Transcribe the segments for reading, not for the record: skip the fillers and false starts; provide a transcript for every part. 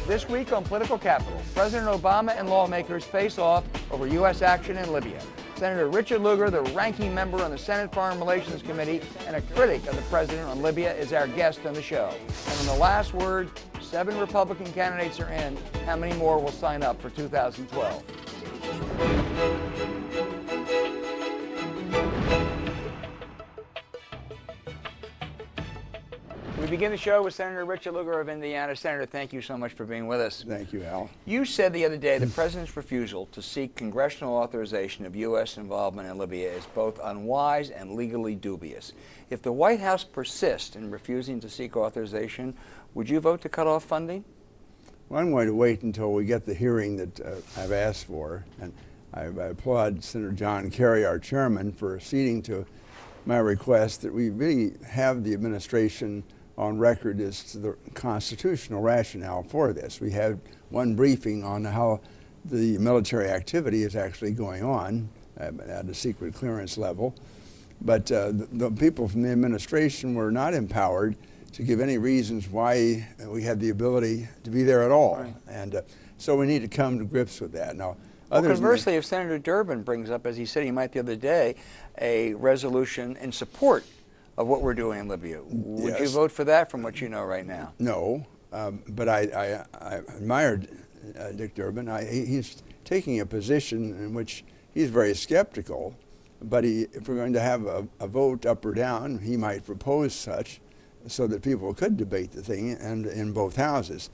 This week on Political Capital, President Obama and lawmakers face off over U.S. action in Libya. Senator Richard Lugar, the ranking member on the Senate Foreign Relations Committee and a critic of the president on Libya, is our guest on the show. And in the last word, 7 Republican candidates are in. How many more will sign up for 2012? We begin the show with Senator Richard Lugar of Indiana. Senator, thank you so much for being with us. Thank you, Al. You said the other day the president's refusal to seek congressional authorization of U.S. involvement in Libya is both unwise and legally dubious. If the White House persists in refusing to seek authorization, would you vote to cut off funding? Well, I'm going to wait until we get the hearing that I've asked for. And I applaud Senator John Kerry, our chairman, for acceding to my request that we really have the administration on record as to the constitutional rationale for this. We had one briefing on how the military activity is actually going on at a secret clearance level, but the people from the administration were not empowered to give any reasons why we had the ability to be there at all. Right. And so we need to come to grips with that. Now, conversely, if Senator Durbin brings up, as he said he might the other day, a resolution in support of what we're doing in Libya, would you vote for that from what you know right now? No, but I admired Dick Durbin. He's taking a position in which he's very skeptical, but if we're going to have a vote up or down, he might propose such so that people could debate the thing and in both houses.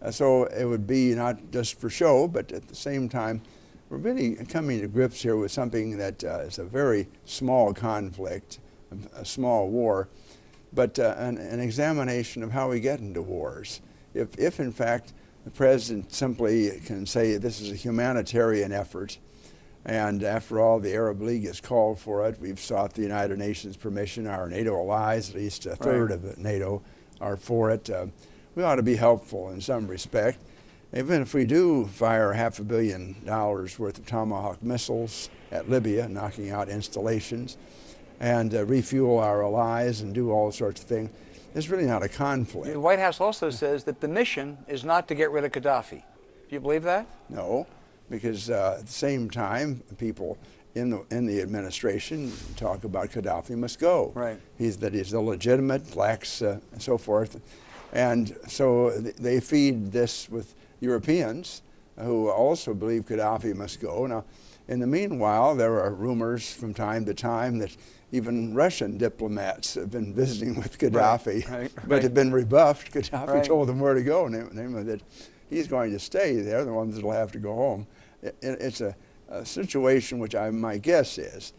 So it would be not just for show, but at the same time, we're really coming to grips here with something that is a very small conflict, a small war, but an examination of how we get into wars. If in fact the president simply can say this is a humanitarian effort, and after all the Arab League has called for it, we've sought the United Nations permission, our NATO allies, at least a third of NATO are for it, we ought to be helpful in some respect. Even if we do fire $500 million worth of Tomahawk missiles at Libya, knocking out installations, and refuel our allies and do all sorts of things, it's really not a conflict. The White House also says that the mission is not to get rid of Gaddafi. Do you believe that? No, because at the same time, people in the administration talk about Gaddafi must go. Right. He's illegitimate, lacks and so forth. And so they feed this with Europeans who also believe Gaddafi must go. Now, in the meanwhile, there are rumors from time to time that even Russian diplomats have been visiting with Gaddafi, but have been rebuffed. Gaddafi told them where to go, namely that he's going to stay. They're the ones that will have to go home. It's a situation which my guess is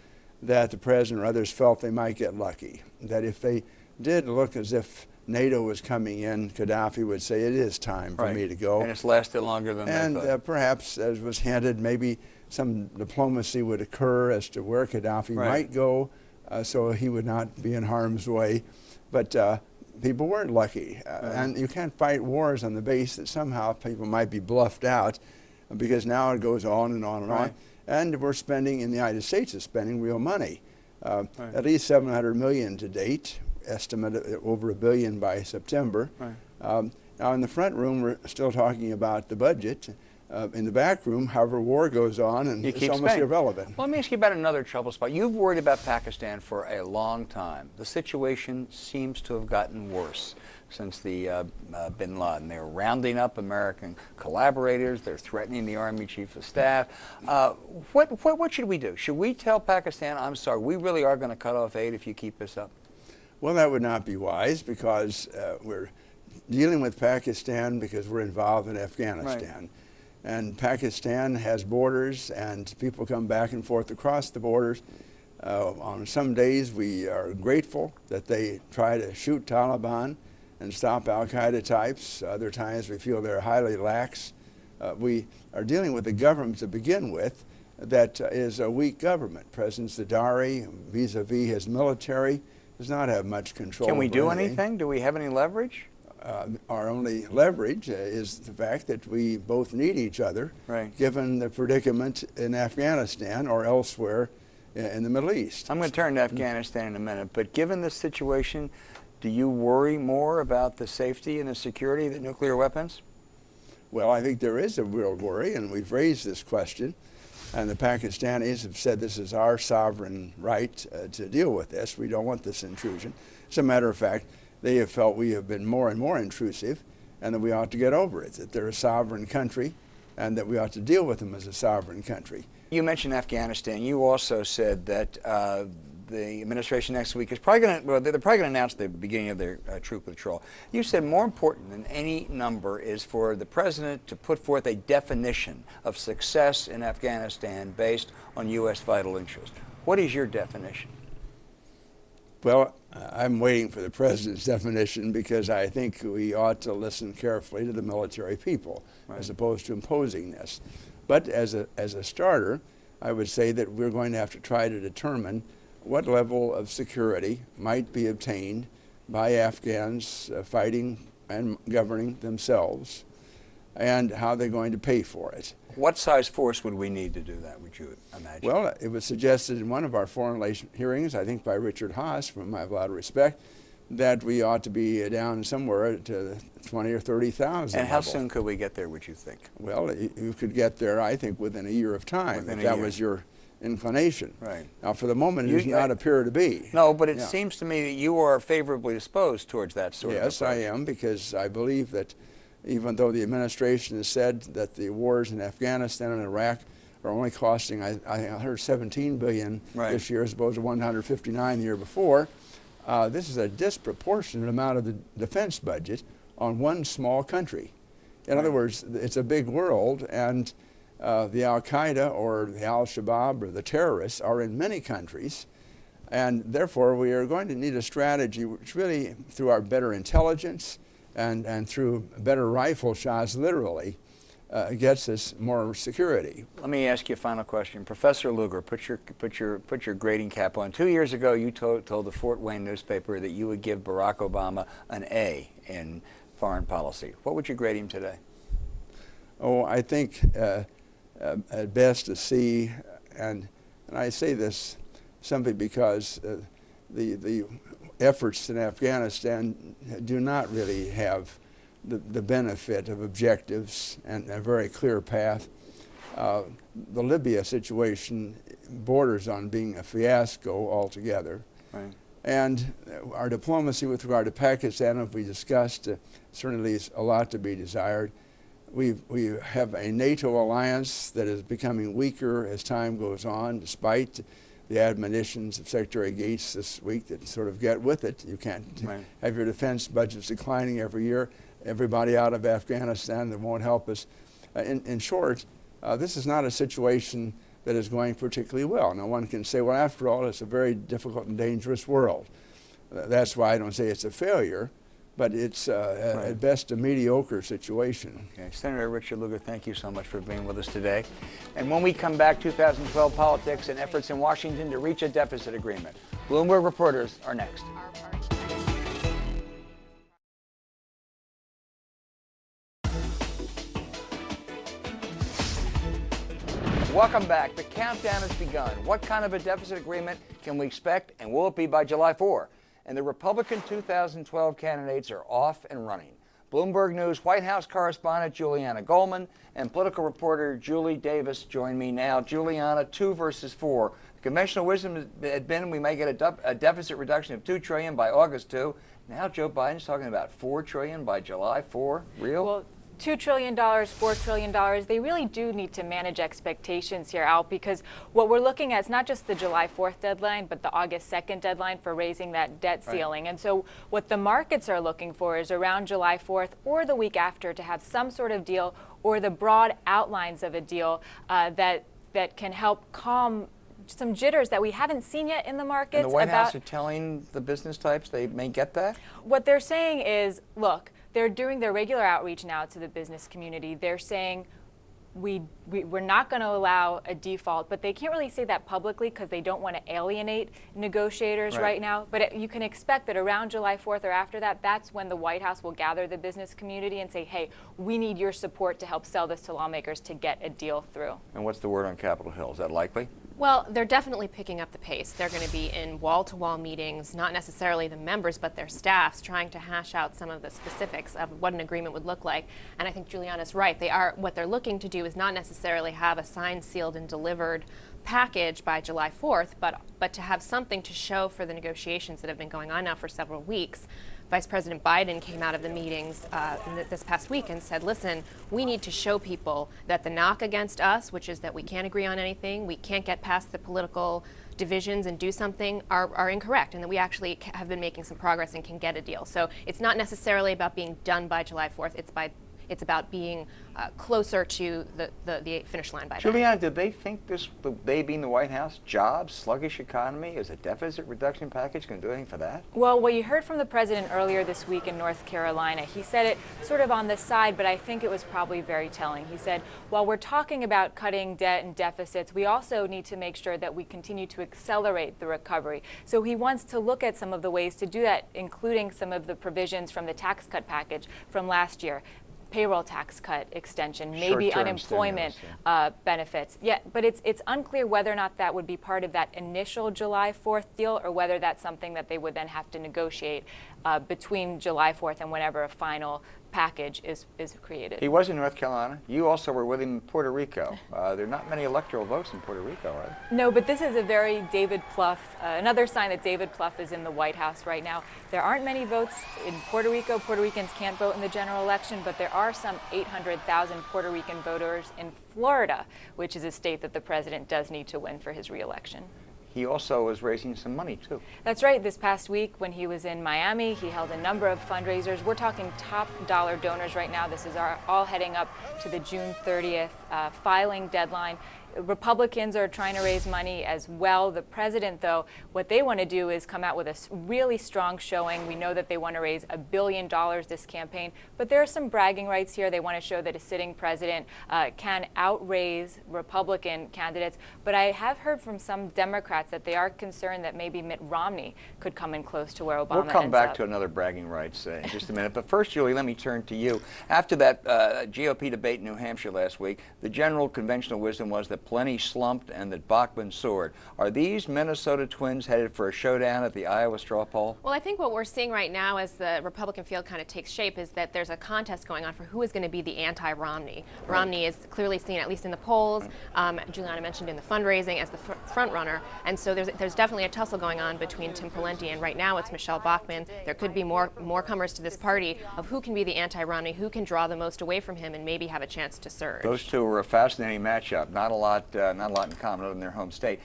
that the president or others felt they might get lucky, that if they did look as if NATO was coming in, Gaddafi would say, it is time for me to go. And it's lasted longer than they thought. And perhaps, as was hinted, maybe some diplomacy would occur as to where Gaddafi might go, so he would not be in harm's way. But people weren't lucky. And you can't fight wars on the base that somehow people might be bluffed out, because now it goes on and on and on. And we're spending, in the United States, is spending real money. At least $700 million to date, estimate over $1 billion by September. Now in the front room, we're still talking about the budget. In the back room, however, war goes on, and it's almost irrelevant. Well, let me ask you about another trouble spot. You've worried about Pakistan for a long time. The situation seems to have gotten worse since the bin Laden. They're rounding up American collaborators. They're threatening the Army Chief of Staff. What should we do? Should we tell Pakistan, I'm sorry, we really are going to cut off aid if you keep this up? Well, that would not be wise, because we're dealing with Pakistan because we're involved in Afghanistan. And Pakistan has borders, and people come back and forth across the borders. On some days, we are grateful that they try to shoot Taliban and stop al-Qaeda types. Other times, we feel they're highly lax. We are dealing with a government to begin with that is a weak government. President Zardari, vis-a-vis his military, does not have much control. Can we do anything? Do we have any leverage? Our only leverage is the fact that we both need each other, given the predicament in Afghanistan or elsewhere in the Middle East. I'm going to turn to Afghanistan in a minute, but given this situation, do you worry more about the safety and the security of the nuclear weapons? Well, I think there is a real worry, and we've raised this question. And the Pakistanis have said this is our sovereign right to deal with this. We don't want this intrusion. As a matter of fact, they have felt we have been more and more intrusive, and that we ought to get over it, that they're a sovereign country, and that we ought to deal with them as a sovereign country. You mentioned Afghanistan. You also said that the administration next week is probably going to, well, they're probably going to announce the beginning of their troop withdrawal. You said more important than any number is for the president to put forth a definition of success in Afghanistan based on U.S. vital interest. What is your definition? Well, I'm waiting for the president's definition because I think we ought to listen carefully to the military people, right, as opposed to imposing this. But as a starter, I would say that we're going to have to try to determine what level of security might be obtained by Afghans fighting and governing themselves, and how they're going to pay for it. What size force would we need to do that, would you imagine? Well, it was suggested in one of our foreign relations hearings, I think by Richard Haas, from whom I have a lot of respect, that we ought to be down somewhere to 20 or 30,000. And how soon could we get there, would you think? Well, you could get there, I think, within a year of time, if that was your inclination. Right. Now, for the moment, it does not appear to be. No, but it seems to me that you are favorably disposed towards that sort of approach. Yes, I am, because I believe that even though the administration has said that the wars in Afghanistan and Iraq are only costing, I heard $17 billion this year as opposed to $159 the year before, this is a disproportionate amount of the defense budget on one small country. In other words, it's a big world, and the Al-Qaeda or the Al-Shabaab or the terrorists are in many countries, and therefore we are going to need a strategy which really, through our better intelligence and through better rifle shots, literally, gets us more security. Let me ask you a final question. Professor Lugar, put your grading cap on. 2 years ago, you told the Fort Wayne newspaper that you would give Barack Obama an A in foreign policy. What would you grade him today? Oh, I think at best a C, and I say this simply because the efforts in Afghanistan do not really have the benefit of objectives and a very clear path. The Libya situation borders on being a fiasco altogether. Right. And our diplomacy with regard to Pakistan, as we discussed, certainly leaves a lot to be desired. We have a NATO alliance that is becoming weaker as time goes on, despite the admonitions of Secretary Gates this week that sort of get with it. You can't have your defense budgets declining every year, everybody out of Afghanistan that won't help us. In short, this is not a situation that is going particularly well. Now one can say, well, after all, it's a very difficult and dangerous world. That's why I don't say it's a failure, but it's at best a mediocre situation. Okay. Senator Richard Lugar, thank you so much for being with us today. And when we come back, 2012 politics and efforts in Washington to reach a deficit agreement. Bloomberg reporters are next. Welcome back. The countdown has begun. What kind of a deficit agreement can we expect, and will it be by July 4? And the Republican 2012 candidates are off and running. Bloomberg News White House correspondent Julianna Goldman and political reporter Julie Davis join me now. Julianna, 2 versus 4. The conventional wisdom had been we may get a deficit reduction of $2 trillion by August 2. Now Joe Biden's talking about $4 trillion by July 4. Real? Well, $2 trillion, $4 trillion, they really do need to manage expectations here, Al, because what we're looking at is not just the July 4th deadline, but the August 2nd deadline for raising that debt ceiling. And so what the markets are looking for is around July 4th or the week after to have some sort of deal or the broad outlines of a deal that can help calm some jitters that we haven't seen yet in the markets. And the White House are telling the business types they may get that? What they're saying is, look, they're doing their regular outreach now to the business community. They're saying we're not going to allow a default, but they can't really say that publicly because they don't want to alienate negotiators right now. But you can expect that around July 4th or after that, that's when the White House will gather the business community and say, hey, we need your support to help sell this to lawmakers to get a deal through. And what's the word on Capitol Hill? Is that likely? Well, they're definitely picking up the pace. They're going to be in wall-to-wall meetings, not necessarily the members, but their staffs, trying to hash out some of the specifics of what an agreement would look like. And I think Julianna's right. What they're looking to do is not necessarily have a signed, sealed, and delivered package by July 4th, but to have something to show for the negotiations that have been going on now for several weeks. Vice President Biden came out of the meetings this past week and said, listen, we need to show people that the knock against us, which is that we can't agree on anything, we can't get past the political divisions and do something, are incorrect, and that we actually have been making some progress and can get a deal. So it's not necessarily about being done by July 4th, it's about being closer to the finish line by then. Julianna, did they think they being the White House, jobs, sluggish economy, is a deficit reduction package going to do anything for that? Well, what you heard from the president earlier this week in North Carolina, he said it sort of on the side, but I think it was probably very telling. He said, while we're talking about cutting debt and deficits, we also need to make sure that we continue to accelerate the recovery. So he wants to look at some of the ways to do that, including some of the provisions from the tax cut package from last year. Payroll tax cut extension, maybe Short-term unemployment stimulus, benefits. Yeah, but it's unclear whether or not that would be part of that initial July 4th deal, or whether that's something that they would then have to negotiate between July 4th and whenever a final package is created. He was in North Carolina. You also were with him in Puerto Rico. There are not many electoral votes in Puerto Rico, are there? No, but this is a very David Plouffe, another sign that David Plouffe is in the White House right now. There aren't many votes in Puerto Rico. Puerto Ricans can't vote in the general election, but there are some 800,000 Puerto Rican voters in Florida, which is a state that the president does need to win for his reelection. He also was raising some money, too. That's right. This past week when he was in Miami, he held a number of fundraisers. We're talking top dollar donors right now. This is all heading up to the June 30th filing deadline. Republicans are trying to raise money as well. The president, though, what they want to do is come out with a really strong showing. We know that they want to raise $1 billion this campaign, but there are some bragging rights here. They want to show that a sitting president can outraise Republican candidates. But I have heard from some Democrats that they are concerned that maybe Mitt Romney could come in close to where Obama We'll come ends back up. to another bragging rights in just a minute. But first, Julie, let me turn to you. After that GOP debate in New Hampshire last week, the general conventional wisdom was that Plenty slumped and that Bachmann soared. Are these Minnesota twins headed for a showdown at the Iowa straw poll? Well, I think what we're seeing right now as the Republican field kind of takes shape is that there's a contest going on for who is going to be the anti-Romney. Right. Romney is clearly seen, at least in the polls, Julianna mentioned in the fundraising, as the front runner. And so there's definitely a tussle going on between Tim Pawlenty, and right now it's Michelle Bachmann. There could be more comers to this party of who can be the anti-Romney, who can draw the most away from him and maybe have a chance to surge. Those two are a fascinating matchup. Not a lot in common other than their home state.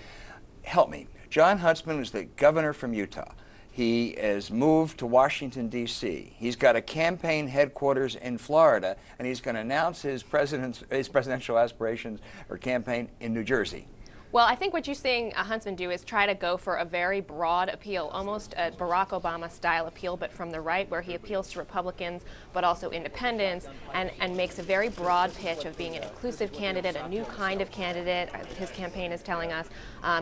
Help me. John Huntsman is the governor from Utah. He has moved to Washington, D.C. He's got a campaign headquarters in Florida, and he's going to announce his presidential aspirations or campaign in New Jersey. Well, I think what you're seeing Huntsman do is try to go for a very broad appeal, almost a Barack Obama-style appeal, but from the right, where he appeals to Republicans, but also independents, and makes a very broad pitch of being an inclusive candidate, a new kind of candidate. His campaign is telling us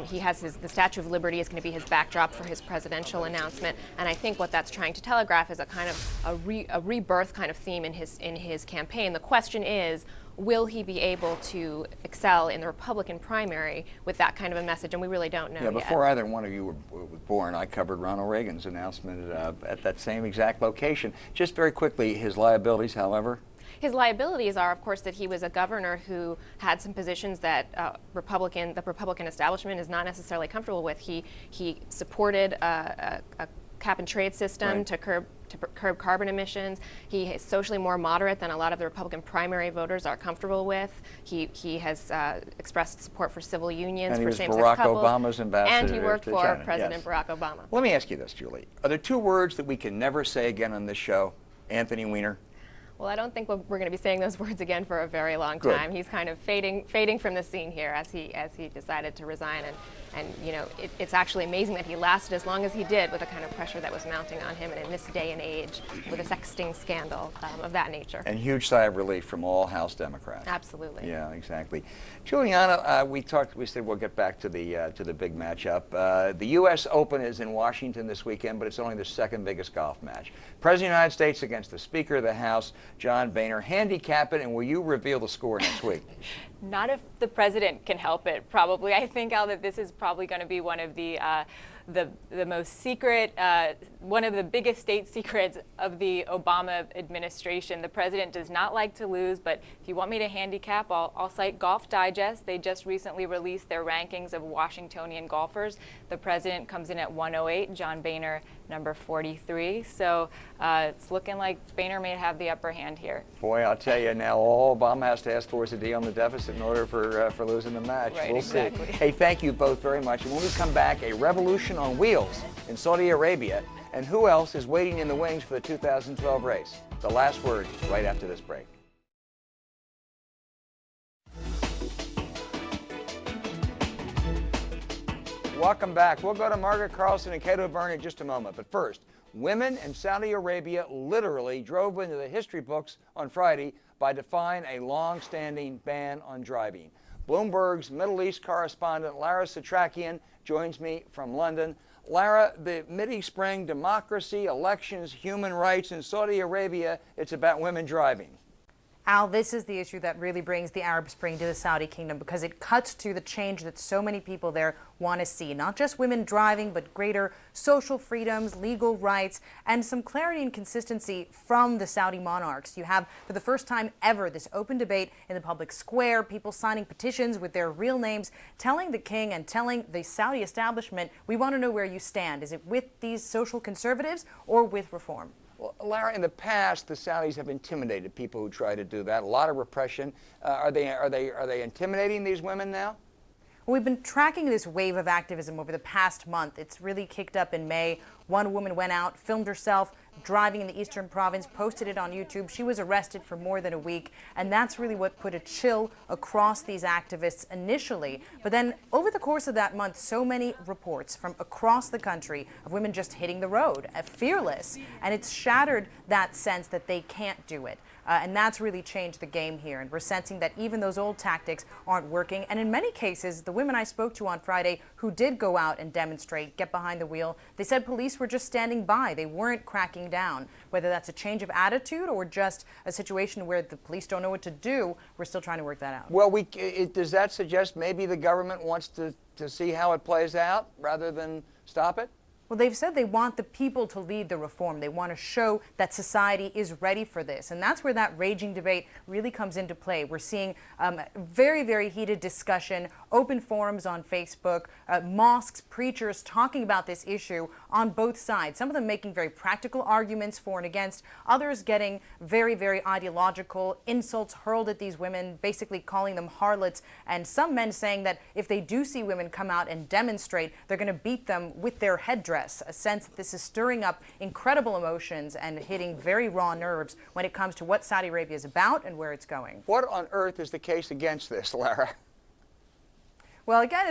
he has the Statue of Liberty is going to be his backdrop for his presidential announcement, and I think what that's trying to telegraph is a kind of a rebirth kind of theme in his campaign. The question is, will he be able to excel in the Republican primary with that kind of a message? And we really don't know Yeah, yet. before either one of you were born, I covered Ronald Reagan's announcement at that same exact location. Just very quickly, his liabilities, however? His liabilities are, of course, that he was a governor who had some positions that the Republican establishment is not necessarily comfortable with. He supported a cap-and-trade system Right. to curb carbon emissions. He is socially more moderate than a lot of the Republican primary voters are comfortable with. He has expressed support for civil unions, And he for was same-sex Barack couples. Obama's ambassador And he worked to for China. President Yes. Barack Obama. Let me ask you this, Julie. Are there two words that we can never say again on this show? Anthony Weiner? Well, I don't think we're going to be saying those words again for a very long Good. time. He's kind of fading from the scene here as he decided to resign And it's actually amazing that he lasted as long as he did with the kind of pressure that was mounting on him, and in this day and age, with a sexting scandal of that nature. And huge sigh of relief from all House Democrats. Absolutely. Yeah, exactly. Julianna, we said we'll get back to the big matchup. The U.S. Open is in Washington this weekend, but it's only the second biggest golf match. President of the United States against the Speaker of the House, John Boehner. Handicap it, and will you reveal the score next week? Not if the president can help it, probably. I think, Al, that this is probably going to be one of the most secret, one of the biggest state secrets of the Obama administration. The president does not like to lose, but if you want me to handicap, I'll cite Golf Digest. They just recently released their rankings of Washingtonian golfers. The president comes in at 108, John Boehner number 43. So it's looking like Boehner may have the upper hand here. Boy, I'll tell you now, all Obama has to ask for is a D on the deficit in order for losing the match. Right, we'll exactly. see. Hey, thank you both very much. And when we come back, a revolution on wheels in Saudi Arabia, and who else is waiting in the wings for the 2012 race? The last word right after this break. Welcome back. We'll go to Margaret, Carlson, and Cato Byrne in just a moment. But first, women in Saudi Arabia literally drove into the history books on Friday by defying a long-standing ban on driving. Bloomberg's Middle East correspondent Lara Setrakian joins me from London. Lara, the Mideast Spring, democracy, elections, human rights in Saudi Arabia, it's about women driving. Al, this is the issue that really brings the Arab Spring to the Saudi kingdom, because it cuts to the change that so many people there want to see. Not just women driving, but greater social freedoms, legal rights, and some clarity and consistency from the Saudi monarchs. You have, for the first time ever, this open debate in the public square, people signing petitions with their real names, telling the king and telling the Saudi establishment, we want to know where you stand. Is it with these social conservatives or with reform? Well, Lara, in the past, the Saudis have intimidated people who try to do that. A lot of repression. Are they intimidating these women now? Well, we've been tracking this wave of activism over the past month. It's really kicked up in May. One woman went out, filmed herself driving in the eastern province, posted it on YouTube. She was arrested for more than a week, and that's really what put a chill across these activists initially. But then over the course of that month, so many reports from across the country of women just hitting the road, fearless, and it's shattered that sense that they can't do it. And that's really changed the game here. And we're sensing that even those old tactics aren't working. And in many cases, the women I spoke to on Friday who did go out and demonstrate, get behind the wheel, they said police were just standing by. They weren't cracking down. Whether that's a change of attitude or just a situation where the police don't know what to do, we're still trying to work that out. Well, does that suggest maybe the government wants to see how it plays out rather than stop it? Well, they've said they want the people to lead the reform. They want to show that society is ready for this. And that's where that raging debate really comes into play. We're seeing very, very heated discussion, open forums on Facebook, mosques, preachers talking about this issue on both sides. Some of them making very practical arguments for and against, others getting very, very ideological, insults hurled at these women, basically calling them harlots, and some men saying that if they do see women come out and demonstrate, they're going to beat them with their headdress. A sense that this is stirring up incredible emotions and hitting very raw nerves when it comes to what Saudi Arabia is about and where it's going. What on earth is the case against this, Lara? Well, again,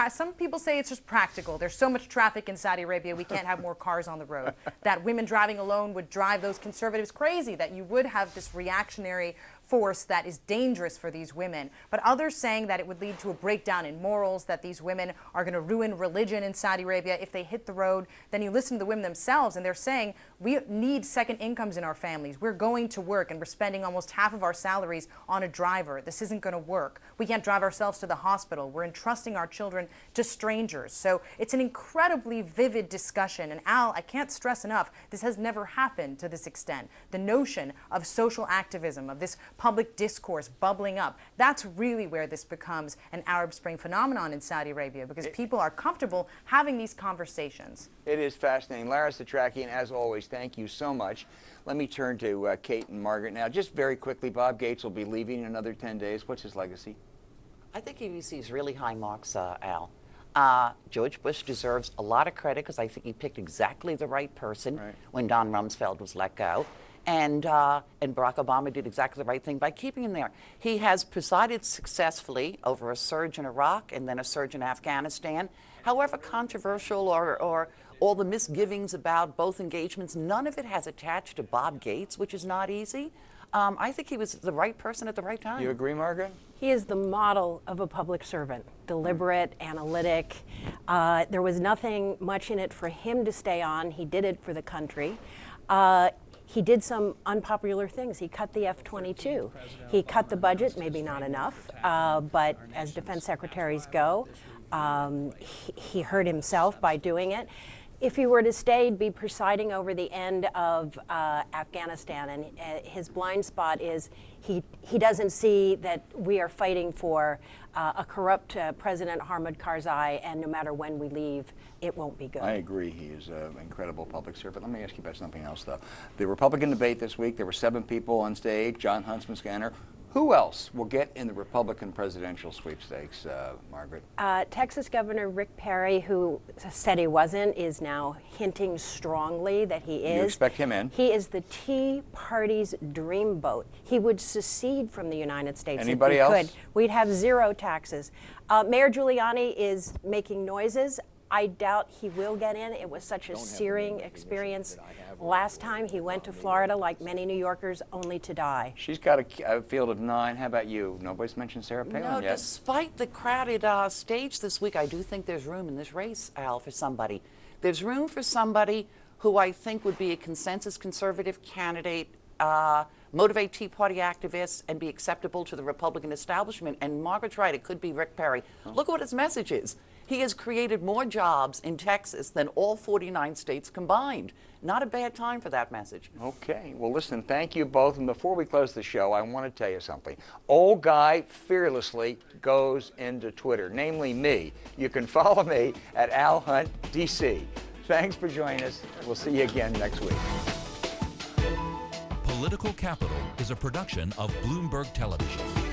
some people say it's just practical. There's so much traffic in Saudi Arabia, we can't have more cars on the road. That women driving alone would drive those conservatives crazy, that you would have this reactionary force that is dangerous for these women. But others saying that it would lead to a breakdown in morals, that these women are going to ruin religion in Saudi Arabia if they hit the road. Then you listen to the women themselves, and they're saying, we need second incomes in our families. We're going to work, and we're spending almost half of our salaries on a driver. This isn't going to work. We can't drive ourselves to the hospital. We're entrusting our children to strangers. So it's an incredibly vivid discussion. And Al, I can't stress enough, this has never happened to this extent. The notion of social activism, of this public discourse bubbling up, that's really where this becomes an Arab Spring phenomenon in Saudi Arabia, because people are comfortable having these conversations. It is fascinating. Lara Setrakian, as always, thank you so much. Let me turn to Kate and Margaret now. Just very quickly, Bob Gates will be leaving in another 10 days. What's his legacy? I think he receives really high marks, Al. George Bush deserves a lot of credit because I think he picked exactly the right person when Don Rumsfeld was let go. And Barack Obama did exactly the right thing by keeping him there. He has presided successfully over a surge in Iraq and then a surge in Afghanistan. However controversial or all the misgivings about both engagements, none of it has attached to Bob Gates, which is not easy. I think he was the right person at the right time. You agree, Margaret? He is the model of a public servant, deliberate, analytic. There was nothing much in it for him to stay on. He did it for the country. He did some unpopular things. He cut the F-22. He cut the budget, maybe not enough, but as defense secretaries go, he hurt himself by doing it. If he were to stay, he'd be presiding over the end of Afghanistan, and his blind spot is he doesn't see that we are fighting for a corrupt President Hamid Karzai, and no matter when we leave, it won't be good. I agree. He is an incredible public servant. Let me ask you about something else, though. The Republican debate this week, there were 7 people on stage. John Huntsman, Scanner. Who else will get in the Republican presidential sweepstakes, Margaret? Texas Governor Rick Perry, who said he wasn't, is now hinting strongly that he is. You expect him in? He is the Tea Party's dreamboat. He would secede from the United States. Anybody if he else? could. We'd have 0 taxes. Mayor Giuliani is making noises. I doubt he will get in. It was such a searing experience last time. He went to Florida, like many New Yorkers, only to die. She's got a field of 9. How about you? Nobody's mentioned Sarah Palin No, yet. despite the crowded stage this week, I do think there's room in this race, Al, for somebody. There's room for somebody who I think would be a consensus conservative candidate, motivate Tea Party activists, and be acceptable to the Republican establishment. And Margaret's right, it could be Rick Perry. Look at what his message is. He has created more jobs in Texas than all 49 states combined. Not a bad time for that message. Okay. Well, listen, thank you both. And before we close the show, I want to tell you something. Old Guy fearlessly goes into Twitter, namely me. You can follow me at Al Hunt DC. Thanks for joining us. We'll see you again next week. Political Capital is a production of Bloomberg Television.